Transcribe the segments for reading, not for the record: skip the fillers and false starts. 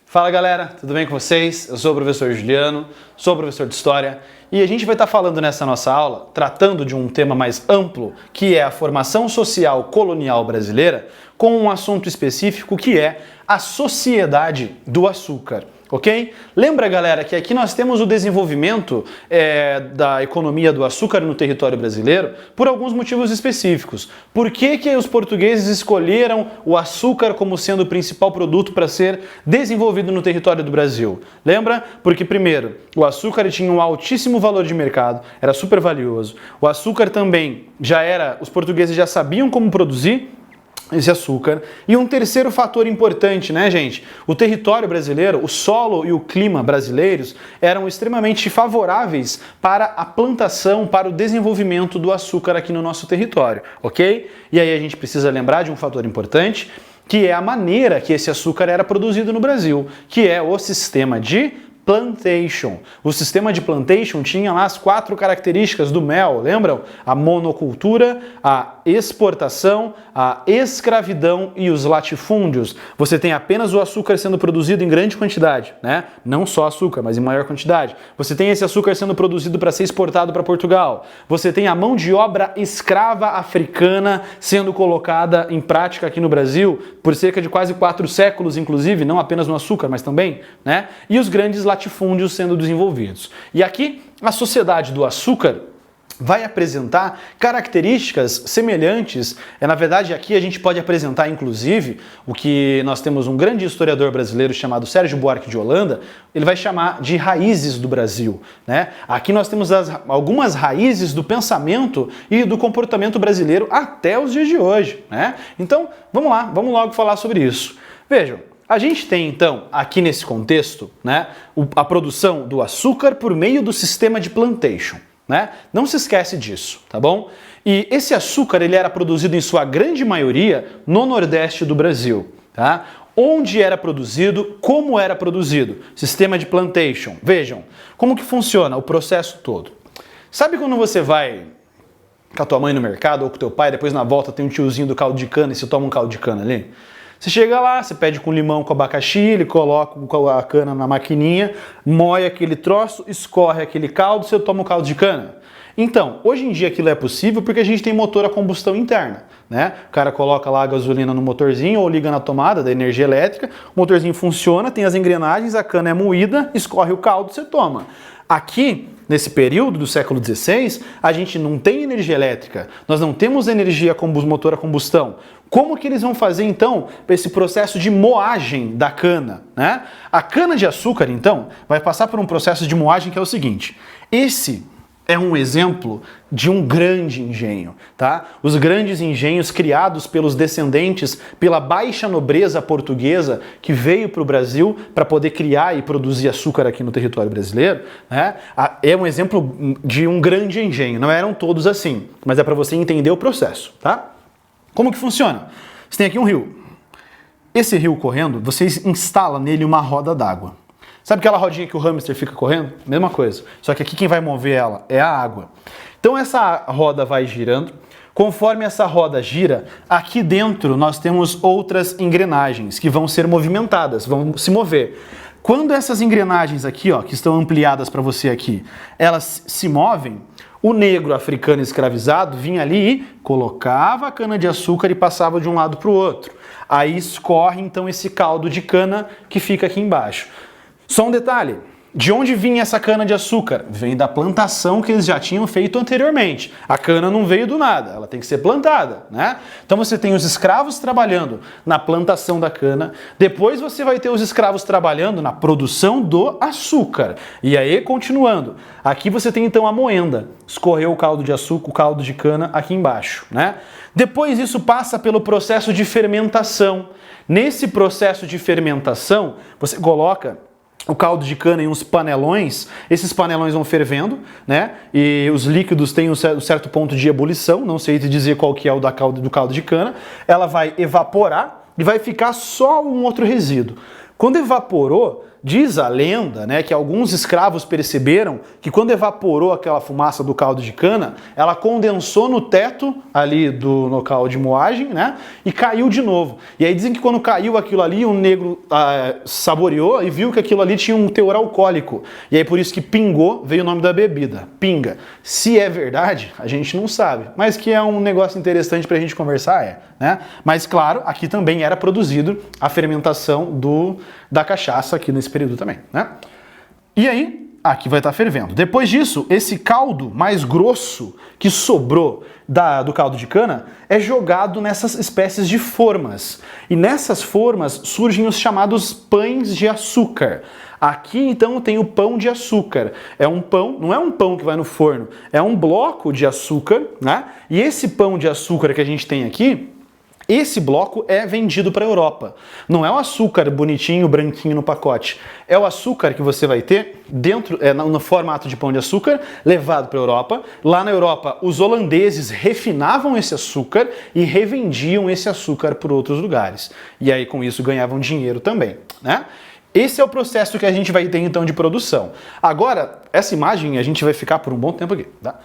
Fala galera, tudo bem com vocês? Eu sou o professor Juliano, sou professor de História e a gente vai estar falando nessa nossa aula, tratando de um tema mais amplo, que é a formação social colonial brasileira, com um assunto específico que é a sociedade do açúcar. Ok? Lembra, galera, que aqui nós temos o desenvolvimento da economia do açúcar no território brasileiro por alguns motivos específicos. Por que os portugueses escolheram o açúcar como sendo o principal produto para ser desenvolvido no território do Brasil? Lembra? Porque, primeiro, o açúcar tinha um altíssimo valor de mercado, era super valioso. O açúcar também os portugueses já sabiam como produzir esse açúcar. E um terceiro fator importante, né, gente? O território brasileiro, o solo e o clima brasileiros eram extremamente favoráveis para a plantação, para o desenvolvimento do açúcar aqui no nosso território, ok? E aí a gente precisa lembrar de um fator importante, que é a maneira que esse açúcar era produzido no Brasil, que é o sistema de plantation. O sistema de plantation tinha lá as 4 características do mel, lembram? A monocultura, a exportação, a escravidão e os latifúndios. Você tem apenas o açúcar sendo produzido em grande quantidade, né? Não só açúcar, mas em maior quantidade. Você tem esse açúcar sendo produzido para ser exportado para Portugal. Você tem a mão de obra escrava africana sendo colocada em prática aqui no Brasil por cerca de quase 4 séculos, inclusive, não apenas no açúcar, mas também, né? E os grandes latifúndios sendo desenvolvidos. E aqui a sociedade do açúcar vai apresentar características semelhantes. Na verdade, aqui a gente pode apresentar, inclusive, o que nós temos um grande historiador brasileiro chamado Sérgio Buarque de Holanda, ele vai chamar de raízes do Brasil, né? Aqui nós temos algumas raízes do pensamento e do comportamento brasileiro até os dias de hoje, né? Então, vamos lá, vamos logo falar sobre isso. Vejam, a gente tem, então, aqui nesse contexto, né, a produção do açúcar por meio do sistema de plantation, né? Não se esquece disso, tá bom? E esse açúcar, ele era produzido em sua grande maioria no Nordeste do Brasil, tá? Onde era produzido, como era produzido? Sistema de plantation. Vejam, como que funciona o processo todo. Sabe quando você vai com a tua mãe no mercado ou com o teu pai, depois na volta tem um tiozinho do caldo de cana e você toma um caldo de cana ali? Você chega lá, você pede com limão, com abacaxi, ele coloca a cana na maquininha, moe aquele troço, escorre aquele caldo, você toma o caldo de cana. Então, hoje em dia aquilo é possível porque a gente tem motor a combustão interna, né? O cara coloca lá a gasolina no motorzinho ou liga na tomada da energia elétrica, o motorzinho funciona, tem as engrenagens, a cana é moída, escorre o caldo, você toma. Aqui, nesse período do século XVI, a gente não tem energia elétrica, nós não temos energia motor a combustão. Como que eles vão fazer, então, esse processo de moagem da cana, né? A cana de açúcar, então, vai passar por um processo de moagem que é o seguinte. Esse é um exemplo de um grande engenho, tá? Os grandes engenhos criados pelos descendentes, pela baixa nobreza portuguesa que veio para o Brasil para poder criar e produzir açúcar aqui no território brasileiro, né? É um exemplo de um grande engenho. Não eram todos assim, mas é para você entender o processo, tá? Como que funciona? Você tem aqui um rio. Esse rio correndo, você instala nele uma roda d'água. Sabe aquela rodinha que o hamster fica correndo? Mesma coisa. Só que aqui quem vai mover ela é a água. Então essa roda vai girando. Conforme essa roda gira, aqui dentro nós temos outras engrenagens que vão ser movimentadas, vão se mover. Quando essas engrenagens aqui, ó, que estão ampliadas para você aqui, elas se movem, o negro africano escravizado vinha ali e colocava a cana de açúcar e passava de um lado para o outro. Aí escorre então esse caldo de cana que fica aqui embaixo. Só um detalhe, de onde vinha essa cana de açúcar? Vem da plantação que eles já tinham feito anteriormente. A cana não veio do nada, ela tem que ser plantada, né? Então você tem os escravos trabalhando na plantação da cana, depois você vai ter os escravos trabalhando na produção do açúcar. E aí, continuando, aqui você tem então a moenda, escorreu o caldo de açúcar, o caldo de cana aqui embaixo, né? Depois isso passa pelo processo de fermentação. Nesse processo de fermentação, você coloca o caldo de cana em uns panelões, esses panelões vão fervendo, né? E os líquidos têm um certo ponto de ebulição, não sei te dizer qual que é o do caldo de cana, ela vai evaporar e vai ficar só um outro resíduo. Quando evaporou, diz a lenda, né, que alguns escravos perceberam que quando evaporou aquela fumaça do caldo de cana, ela condensou no teto ali do local de moagem, né, e caiu de novo. E aí dizem que quando caiu aquilo ali, um negro saboreou e viu que aquilo ali tinha um teor alcoólico. E aí por isso que pingou, veio o nome da bebida, pinga. Se é verdade, a gente não sabe, mas que é um negócio interessante pra gente conversar, né? Mas claro, aqui também era produzido a fermentação da cachaça aqui nesse período também, né? E aí, aqui vai estar fervendo. Depois disso, esse caldo mais grosso que sobrou do caldo de cana é jogado nessas espécies de formas. E nessas formas surgem os chamados pães de açúcar. Aqui então tem o pão de açúcar. É um pão, não é um pão que vai no forno, é um bloco de açúcar, né? E esse pão de açúcar que a gente tem aqui, esse bloco é vendido para a Europa. Não é o açúcar bonitinho, branquinho no pacote. É o açúcar que você vai ter dentro, no formato de pão de açúcar, levado para a Europa. Lá na Europa, os holandeses refinavam esse açúcar e revendiam esse açúcar por outros lugares. E aí, com isso, ganhavam dinheiro também, né? Esse é o processo que a gente vai ter, então, de produção. Agora, essa imagem a gente vai ficar por um bom tempo aqui, tá?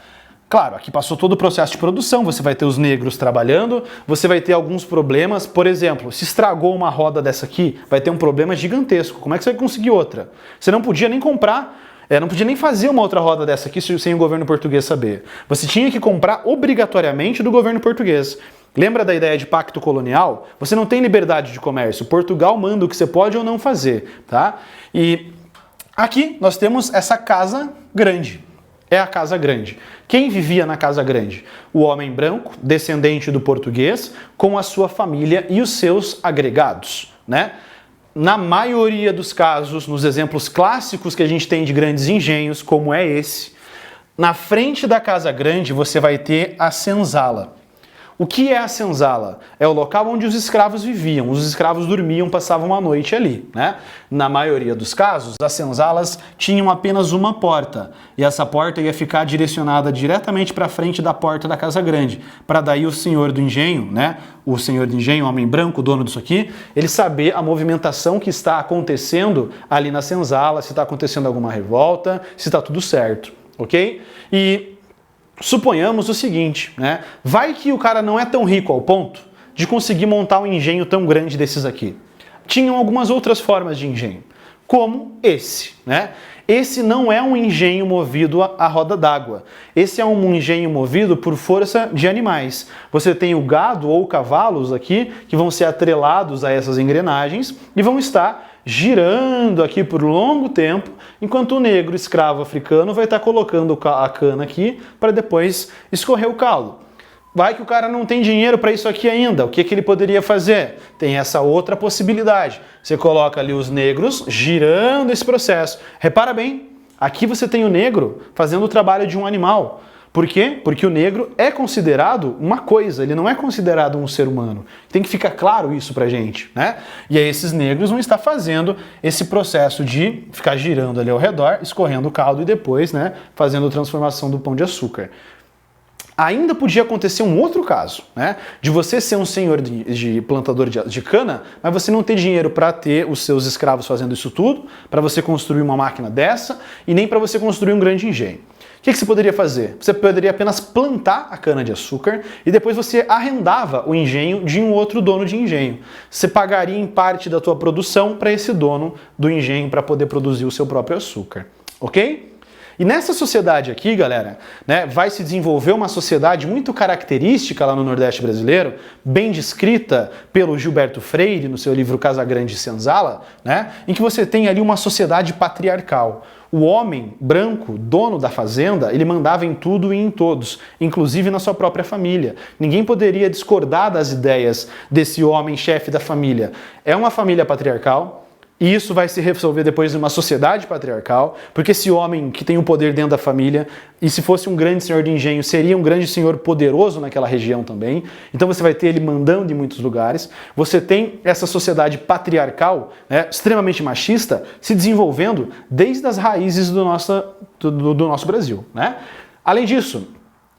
Claro, aqui passou todo o processo de produção, você vai ter os negros trabalhando, você vai ter alguns problemas, por exemplo, se estragou uma roda dessa aqui, vai ter um problema gigantesco, como é que você vai conseguir outra? Você não podia nem comprar, não podia nem fazer uma outra roda dessa aqui sem o governo português saber. Você tinha que comprar obrigatoriamente do governo português. Lembra da ideia de pacto colonial? Você não tem liberdade de comércio, Portugal manda o que você pode ou não fazer, tá? E aqui nós temos essa casa grande. É a casa grande. Quem vivia na casa grande? O homem branco, descendente do português, com a sua família e os seus agregados, né? Na maioria dos casos, nos exemplos clássicos que a gente tem de grandes engenhos, como é esse, na frente da casa grande você vai ter a senzala. O que é a senzala? É o local onde os escravos viviam. Os escravos dormiam, passavam a noite ali, né? Na maioria dos casos, as senzalas tinham apenas uma porta. E essa porta ia ficar direcionada diretamente para frente da porta da casa grande. Para daí o senhor do engenho, né? O senhor do engenho, o homem branco, o dono disso aqui, ele saber a movimentação que está acontecendo ali na senzala, se está acontecendo alguma revolta, se está tudo certo, ok? E suponhamos o seguinte, né? Vai que o cara não é tão rico ao ponto de conseguir montar um engenho tão grande desses aqui. Tinham algumas outras formas de engenho, como esse, né? Esse não é um engenho movido a roda d'água. Esse é um engenho movido por força de animais. Você tem o gado ou cavalos aqui que vão ser atrelados a essas engrenagens e vão estar girando aqui por longo tempo, enquanto o negro escravo africano vai estar colocando a cana aqui para depois escorrer o caldo. Vai que o cara não tem dinheiro para isso aqui ainda, o que ele poderia fazer? Tem essa outra possibilidade. Você coloca ali os negros girando esse processo. Repara bem, aqui você tem o negro fazendo o trabalho de um animal. Por quê? Porque o negro é considerado uma coisa, ele não é considerado um ser humano. Tem que ficar claro isso pra gente, né? E aí esses negros vão estar fazendo esse processo de ficar girando ali ao redor, escorrendo o caldo e depois, né, fazendo a transformação do pão de açúcar. Ainda podia acontecer um outro caso, né? De você ser um senhor de plantador de cana, mas você não ter dinheiro para ter os seus escravos fazendo isso tudo, para você construir uma máquina dessa e nem para você construir um grande engenho. O que você poderia fazer? Você poderia apenas plantar a cana-de-açúcar e depois você arrendava o engenho de um outro dono de engenho. Você pagaria em parte da tua produção para esse dono do engenho para poder produzir o seu próprio açúcar, ok? E nessa sociedade aqui, galera, né, vai se desenvolver uma sociedade muito característica lá no Nordeste brasileiro, bem descrita pelo Gilberto Freire no seu livro Casa Grande e Senzala, né, em que você tem ali uma sociedade patriarcal. O homem branco, dono da fazenda, ele mandava em tudo e em todos, inclusive na sua própria família. Ninguém poderia discordar das ideias desse homem chefe da família. É uma família patriarcal. E isso vai se resolver depois em uma sociedade patriarcal, porque esse homem que tem o poder dentro da família, e se fosse um grande senhor de engenho, seria um grande senhor poderoso naquela região também. Então você vai ter ele mandando em muitos lugares. Você tem essa sociedade patriarcal, né, extremamente machista, se desenvolvendo desde as raízes do nosso Brasil, né? Além disso,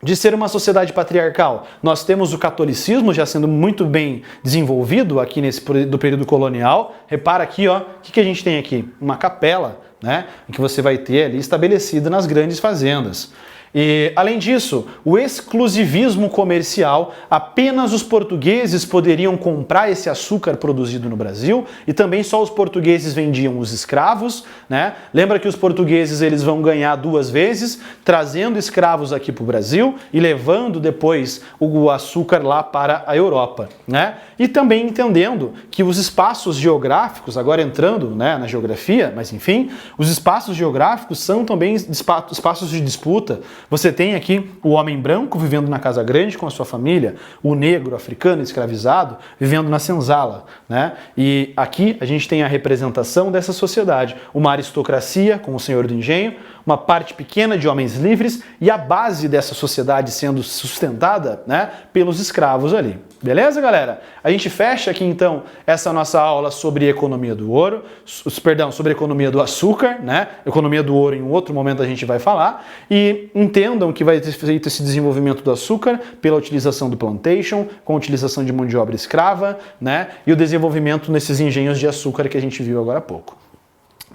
de ser uma sociedade patriarcal, nós temos o catolicismo já sendo muito bem desenvolvido aqui do período colonial. Repara aqui, ó, o que a gente tem aqui? Uma capela, né, que você vai ter ali estabelecida nas grandes fazendas. E, além disso, o exclusivismo comercial, apenas os portugueses poderiam comprar esse açúcar produzido no Brasil e também só os portugueses vendiam os escravos, né? Lembra que os portugueses eles vão ganhar duas vezes, trazendo escravos aqui para o Brasil e levando depois o açúcar lá para a Europa, né? E também entendendo que os espaços geográficos, agora entrando, né, na geografia, mas enfim, os espaços geográficos são também espaços de disputa. Você tem aqui o homem branco vivendo na casa grande com a sua família, o negro africano escravizado vivendo na senzala, né? E aqui a gente tem a representação dessa sociedade, uma aristocracia com o senhor do engenho, uma parte pequena de homens livres e a base dessa sociedade sendo sustentada, né, pelos escravos ali. Beleza, galera? A gente fecha aqui então essa nossa aula sobre economia do ouro, sobre economia do açúcar, né? Economia do ouro em um outro momento a gente vai falar, e entendam que vai ter feito esse desenvolvimento do açúcar pela utilização do plantation, com a utilização de mão de obra escrava, né? E o desenvolvimento nesses engenhos de açúcar que a gente viu agora há pouco.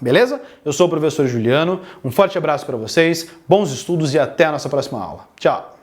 Beleza? Eu sou o professor Juliano, um forte abraço para vocês, bons estudos e até a nossa próxima aula. Tchau!